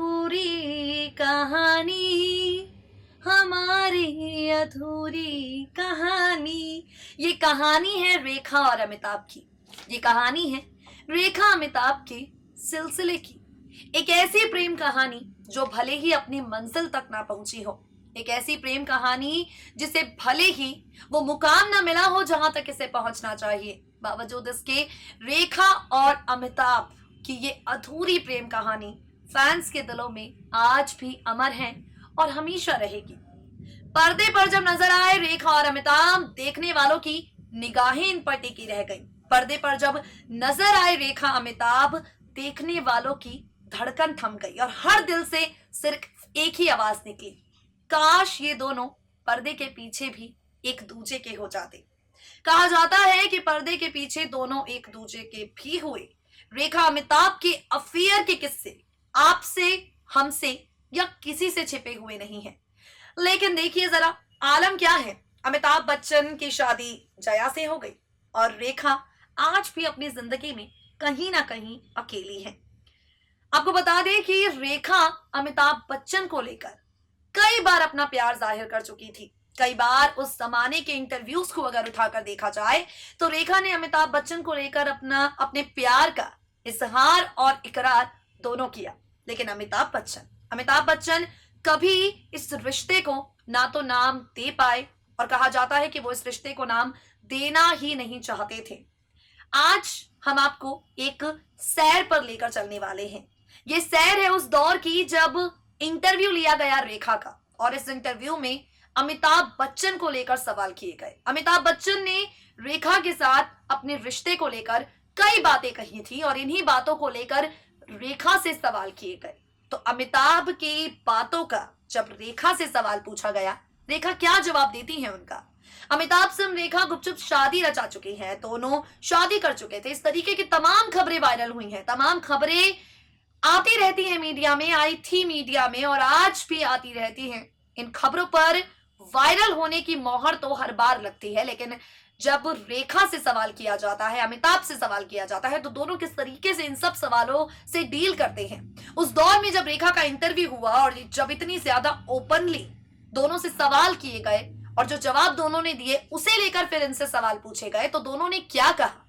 अधूरी कहानी, हमारी अधूरी कहानी। ये कहानी है रेखा और अमिताभ की। ये कहानी है रेखा अमिताभ के सिलसिले की। एक ऐसी प्रेम कहानी जो भले ही अपनी मंजिल तक ना पहुंची हो, एक ऐसी प्रेम कहानी जिसे भले ही वो मुकाम ना मिला हो जहां तक इसे पहुंचना चाहिए, बावजूद इसके रेखा और अमिताभ की ये अधूरी प्रेम कहानी फैंस के दिलों में आज भी अमर है और हमेशा रहेगी। पर्दे पर जब नजर आए रेखा और अमिताभ, देखने वालों की निगाहें इन पर टिकी रह गई। पर्दे पर जब नजर आए रेखा अमिताभ, देखने वालों की धड़कन थम गई और हर दिल से सिर्फ एक ही आवाज निकली, काश ये दोनों पर्दे के पीछे भी एक दूजे के हो जाते। कहा जाता है कि पर्दे के पीछे दोनों एक दूजे के भी हुए। रेखा अमिताभ के अफेयर के किस्से आपसे, हमसे या किसी से छिपे हुए नहीं है। लेकिन देखिए जरा, आलम क्या है। अमिताभ बच्चन की शादी जया से हो गई और रेखा आज भी अपनी जिंदगी में कहीं ना कहीं अकेली है। आपको बता दें कि रेखा अमिताभ बच्चन को लेकर कई बार अपना प्यार जाहिर कर चुकी थी। कई बार उस जमाने के इंटरव्यूज को अगर उठाकर देखा जाए तो रेखा ने अमिताभ बच्चन को लेकर अपने प्यार का इजहार और इकरार दोनों किया। लेकिन अमिताभ बच्चन कभी इस रिश्ते को ना तो नाम दे पाए और कहा जाता है कि वो इस रिश्ते को नाम देना ही नहीं चाहते थे। आज हम आपको एक सैर पर लेकर चलने वाले हैं। ये सैर है उस दौर की जब इंटरव्यू लिया गया रेखा का और इस इंटरव्यू में अमिताभ बच्चन को लेकर सवाल किए गए। अमिताभ बच्चन ने रेखा के साथ अपने रिश्ते को लेकर कई बातें कही थी और इन्हीं बातों को लेकर रेखा से सवाल किए गए। तो अमिताभ की बातों का जब रेखा से सवाल पूछा गया, रेखा क्या जवाब देती हैं उनका। अमिताभ से रेखा गुपचुप शादी रचा चुकी हैं, दोनों शादी कर चुके थे। इस तरीके की तमाम खबरें वायरल हुई हैं, तमाम खबरें आती रहती हैं मीडिया में, आई थी मीडिया में और आज भी आती रहती हैं। इन खबरों पर वायरल होने की मोहर तो हर बार लगती है, लेकिन जब रेखा से सवाल किया जाता है, अमिताभ से सवाल किया जाता है, तो दोनों किस तरीके से इन सब सवालों से डील करते हैं। उस दौर में जब रेखा का इंटरव्यू हुआ और जब इतनी ज्यादा ओपनली दोनों से सवाल किए गए और जो जवाब दोनों ने दिए उसे लेकर फिर इनसे सवाल पूछे गए, तो दोनों ने क्या कहा।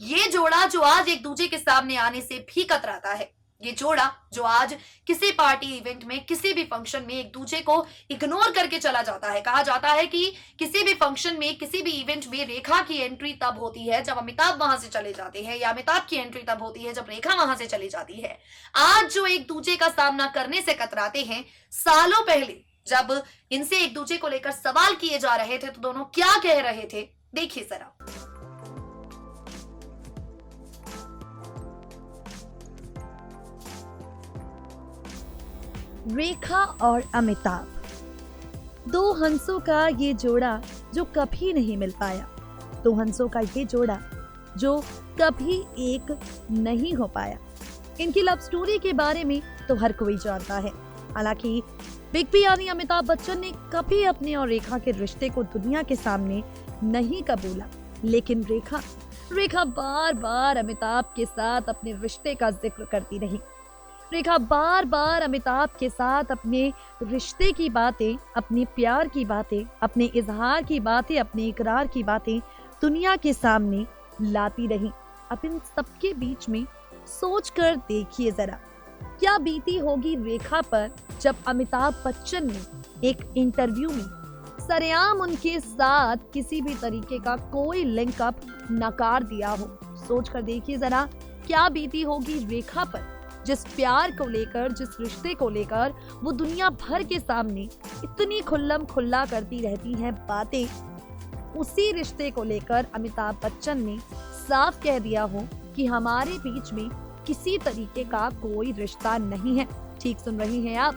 ये जोड़ा जो आज एक दूसरे के सामने आने से भी कतराता है, ये जोड़ा जो आज किसी पार्टी इवेंट में, किसी भी फंक्शन में एक दूसरे को इग्नोर करके चला जाता है। कहा जाता है कि किसी भी फंक्शन में, किसी भी इवेंट में रेखा की एंट्री तब होती है जब अमिताभ वहां से चले जाते हैं, या अमिताभ की एंट्री तब होती है जब रेखा वहां से चली जाती है। आज जो एक दूसरे का सामना करने से कतराते हैं, सालों पहले जब इनसे एक दूसरे को लेकर सवाल किए जा रहे थे तो दोनों क्या कह रहे थे, देखिए जरा। रेखा और अमिताभ, दो हंसों का ये जोड़ा जो कभी नहीं मिल पाया, दो हंसों का ये जोड़ा जो कभी एक नहीं हो पाया। इनकी लव स्टोरी के बारे में तो हर कोई जानता है। हालांकि बिग बी यानी अमिताभ बच्चन ने कभी अपने और रेखा के रिश्ते को दुनिया के सामने नहीं कबूला, लेकिन रेखा बार बार अमिताभ के साथ अपने रिश्ते का जिक्र करती रही। रेखा बार बार अमिताभ के साथ अपने रिश्ते की बातें, अपने प्यार की बातें, अपने इजहार की बातें, अपने इकरार की बातें दुनिया के सामने लाती रही। अब इन सबके बीच में सोच कर देखिए जरा, क्या बीती होगी रेखा पर जब अमिताभ बच्चन ने एक इंटरव्यू में सरेआम उनके साथ किसी भी तरीके का कोई लिंकअप नकार दिया हो। सोच कर देखिए जरा, क्या बीती होगी रेखा पर जिस प्यार को लेकर, जिस रिश्ते को लेकर वो दुनिया भर के सामने इतनी खुल्लम खुल्ला करती रहती हैं बातें, उसी रिश्ते को लेकर अमिताभ बच्चन ने साफ कह दिया हो कि हमारे बीच में किसी तरीके का कोई रिश्ता नहीं है। ठीक सुन रही हैं आप,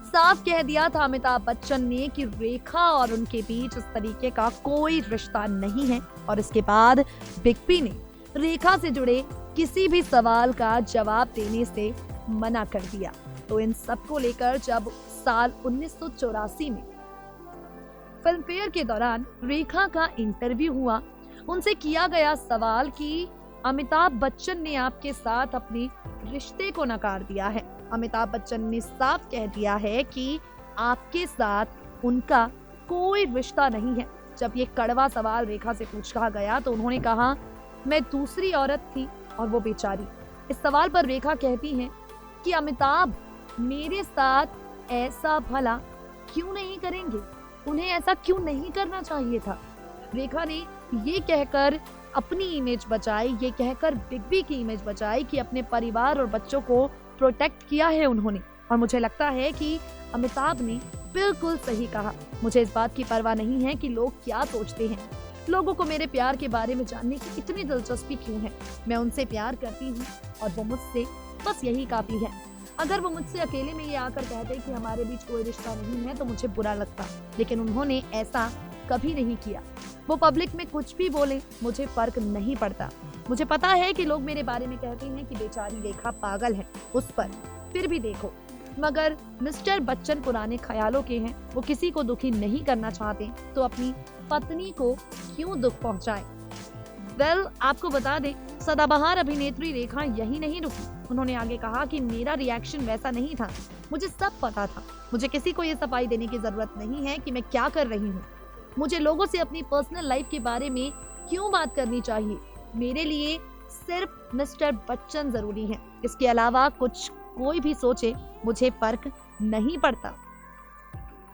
साफ कह दिया था अमिताभ बच्चन ने कि रेखा और उनके बीच इस तरीके का कोई रिश्ता नहीं है। और इसके बाद बिग बी ने रेखा से जुड़े किसी भी सवाल का जवाब देने से मना कर दिया। तो इन सब को लेकर जब साल 1984 में फिल्म फेयर के दौरान रेखा का इंटरव्यू हुआ, उनसे किया गया सवाल कि अमिताभ बच्चन ने आपके साथ अपने रिश्ते को नकार दिया है, अमिताभ बच्चन ने साफ कह दिया है कि आपके साथ उनका कोई रिश्ता नहीं है। जब ये कड़वा सवाल रेखा से पूछा गया तो उन्होंने कहा, मैं दूसरी औरत थी और वो बेचारी। इस सवाल पर रेखा कहती हैं कि अमिताभ मेरे साथ ऐसा भला क्यों नहीं करेंगे, उन्हें ऐसा क्यों नहीं करना चाहिए था। रेखा ने ये कहकर अपनी इमेज बचाई, ये कहकर बिग बी की इमेज बचाई कि अपने परिवार और बच्चों को प्रोटेक्ट किया है उन्होंने। और मुझे लगता है कि अमिताभ ने बिल्कुल सही कहा। मुझे इस बात की परवाह नहीं है कि लोग क्या सोचते हैं। लोगों को मेरे प्यार के बारे में जानने की इतनी दिलचस्पी क्यों है। मैं उनसे प्यार करती हूँ और वो मुझसे, बस यही काफी है। अगर वो मुझसे अकेले में ये आकर कहते कि हमारे बीच कोई रिश्ता नहीं है तो मुझे बुरा लगता, लेकिन उन्होंने ऐसा कभी नहीं किया। वो पब्लिक में कुछ भी बोले, मुझे फर्क नहीं पड़ता। मुझे पता है कि लोग मेरे बारे में कहते हैं कि बेचारी रेखा पागल है, उस पर फिर भी देखो। मगर मिस्टर बच्चन पुराने ख्यालों के हैं, वो किसी को दुखी नहीं करना चाहते तो अपनी पत्नी को क्यों दुख पहुंचाए। वेल, आपको बता दें, सदाबहार अभिनेत्री रेखा यही नहीं रुकी। उन्होंने आगे कहा कि मेरा रिएक्शन वैसा नहीं था, मुझे सब पता था। मुझे किसी को ये सफाई देने की जरूरत नहीं है कि मैं क्या कर रही हूँ। मुझे लोगों से अपनी पर्सनल लाइफ के बारे में क्यों बात करनी चाहिए। मेरे लिए सिर्फ मिस्टर बच्चन जरूरी है, इसके अलावा कुछ कोई भी सोचे मुझे फर्क नहीं पड़ता।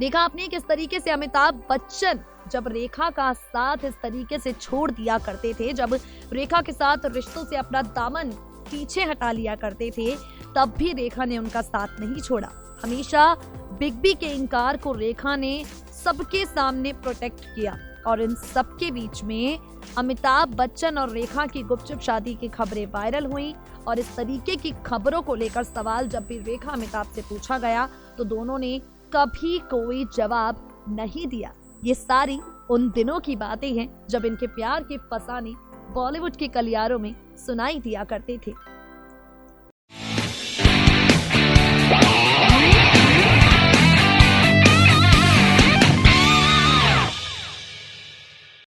देखा आपने किस तरीके से अमिताभ बच्चन जब रेखा का साथ इस तरीके से छोड़ दिया करते थे, जब रेखा के साथ रिश्तों से अपना दामन पीछे हटा लिया करते थे, तब भी रेखा ने उनका साथ नहीं छोड़ा। हमेशा बिग बी के इनकार को रेखा ने सबके सामने प्रोटेक्ट किया और इन सबके बीच में अमिताभ बच्चन और रेखा की गुपचुप शादी की खबरें वायरल हुई। और इस तरीके की खबरों को लेकर सवाल जब भी रेखा अमिताभ से पूछा गया तो दोनों ने कभी कोई जवाब नहीं दिया। ये सारी उन दिनों की बातें हैं जब इनके प्यार के फसाने बॉलीवुड के गलियारों में सुनाई दिया करते थे।